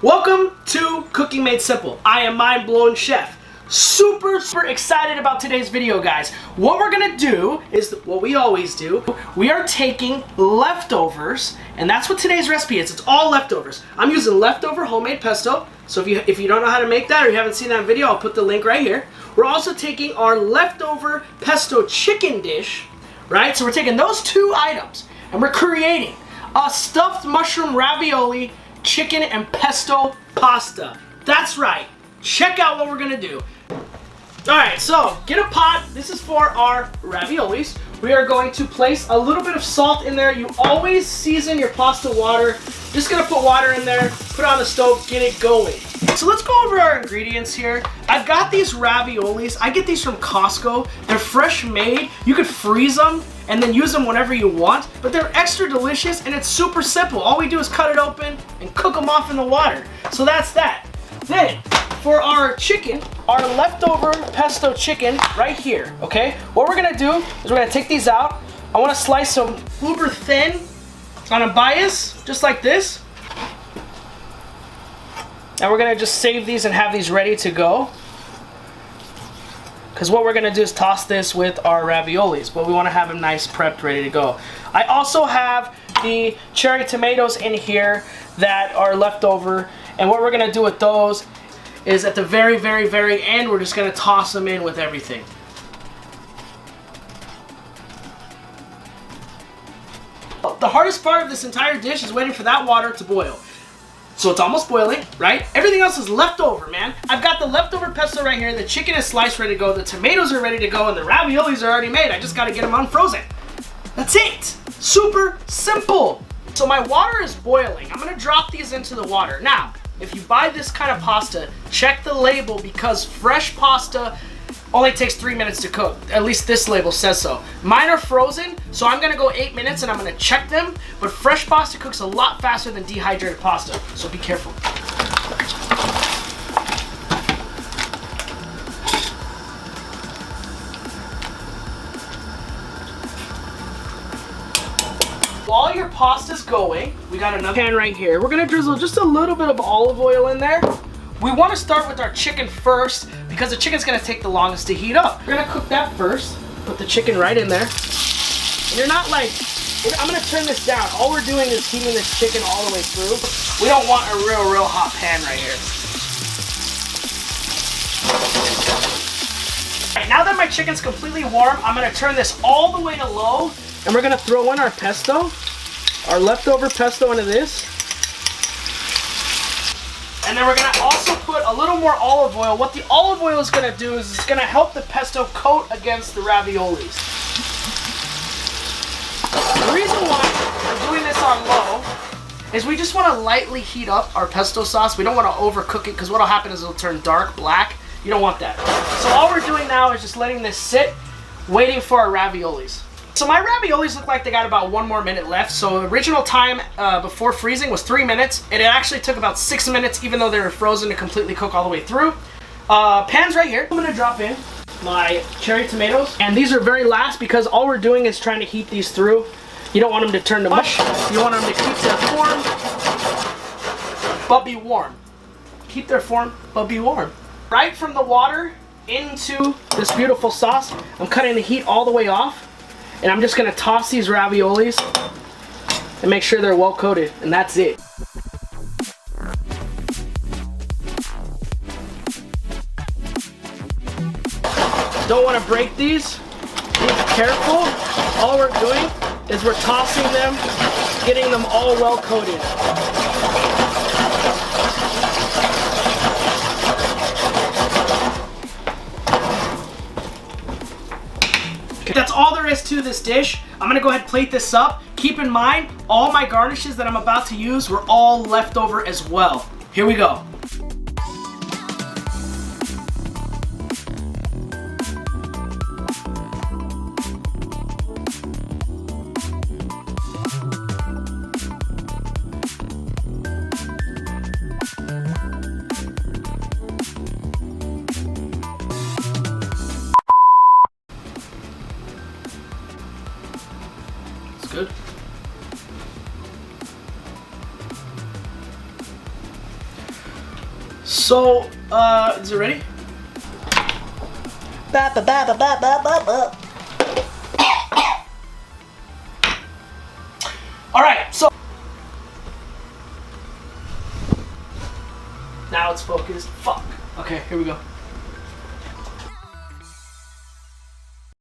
Welcome to Cooking Made Simple. I am MindBlown Chef. Super excited about today's video, guys. What we're gonna do is what we always do. We are taking leftovers, and that's what today's recipe is. It's all leftovers. I'm using leftover homemade pesto. So if you don't know how to make that or you haven't seen that video, I'll put the link right here. We're also taking our leftover pesto chicken dish, right? So we're taking those two items and we're creating a stuffed mushroom ravioli chicken and pesto pasta. That's right. Check out what we're gonna do. Alright, so get a pot. This is for our raviolis. We are going to place a little bit of salt in there. You always season your pasta water. Just gonna put water in there, put it on the stove, get it going. So let's go over our ingredients here. I've got these raviolis. I get these from Costco. They're fresh made. You could freeze them and then use them whenever you want, but they're extra delicious and it's super simple. All we do is cut it open and cook them off in the water. So that's that. Then, for our chicken, our leftover pesto chicken right here, okay? What we're gonna do is we're gonna take these out. I wanna slice them uber thin on a bias, just like this. And we're gonna just save these and have these ready to go. Because what we're gonna do is toss this with our raviolis, but we wanna have them nice prepped, ready to go. I also have the cherry tomatoes in here that are left over, and what we're gonna do with those is at the very end, we're just gonna toss them in with everything. The hardest part of this entire dish is waiting for that water to boil. So it's almost boiling, right? Everything else is left over, man. I've got the leftover pesto right here, the chicken is sliced, ready to go, the tomatoes are ready to go, and the raviolis are already made. I just gotta get them unfrozen. That's it. Super simple. So my water is boiling. I'm gonna drop these into the water. Now, if you buy this kind of pasta, check the label because fresh pasta only takes 3 minutes to cook. At least this label says so. Mine are frozen, so I'm gonna go 8 minutes and I'm gonna check them, but fresh pasta cooks a lot faster than dehydrated pasta, so be careful. While your pasta's going, we got another pan right here. We're gonna drizzle just a little bit of olive oil in there. We wanna start with our chicken first because the chicken's gonna take the longest to heat up. We're gonna cook that first. Put the chicken right in there. And you're not like, I'm gonna turn this down. All we're doing is heating this chicken all the way through. We don't want a real hot pan right here. All right, now that my chicken's completely warm, I'm gonna turn this all the way to low. And we're gonna throw in our pesto, our leftover pesto into this. And then we're gonna also put a little more olive oil. What the olive oil is gonna do is it's gonna help the pesto coat against the raviolis. The reason why we're doing this on low is we just wanna lightly heat up our pesto sauce. We don't wanna overcook it because what'll happen is it'll turn dark black. You don't want that. So all we're doing now is just letting this sit, waiting for our raviolis. So my raviolis look like they got about 1 more minute left. So original time before freezing was 3 minutes. And it actually took about 6 minutes, even though they were frozen, to completely cook all the way through. Pan's right here. I'm gonna drop in my cherry tomatoes. And these are very last because all we're doing is trying to heat these through. You don't want them to turn to mush. You want them to keep their form, but be warm. Keep their form, but be warm. Right from the water into this beautiful sauce, I'm cutting the heat all the way off. And I'm just gonna toss these raviolis and make sure they're well coated, and that's it. Don't wanna break these. Be careful. All we're doing is we're tossing them, getting them all well coated. That's all there is to this dish. I'm gonna go ahead and plate this up. Keep in mind, all my garnishes that I'm about to use were all left over as well. Here we go. Good. So, is it ready? Alright, so now it's focused. Fuck. Okay, here we go.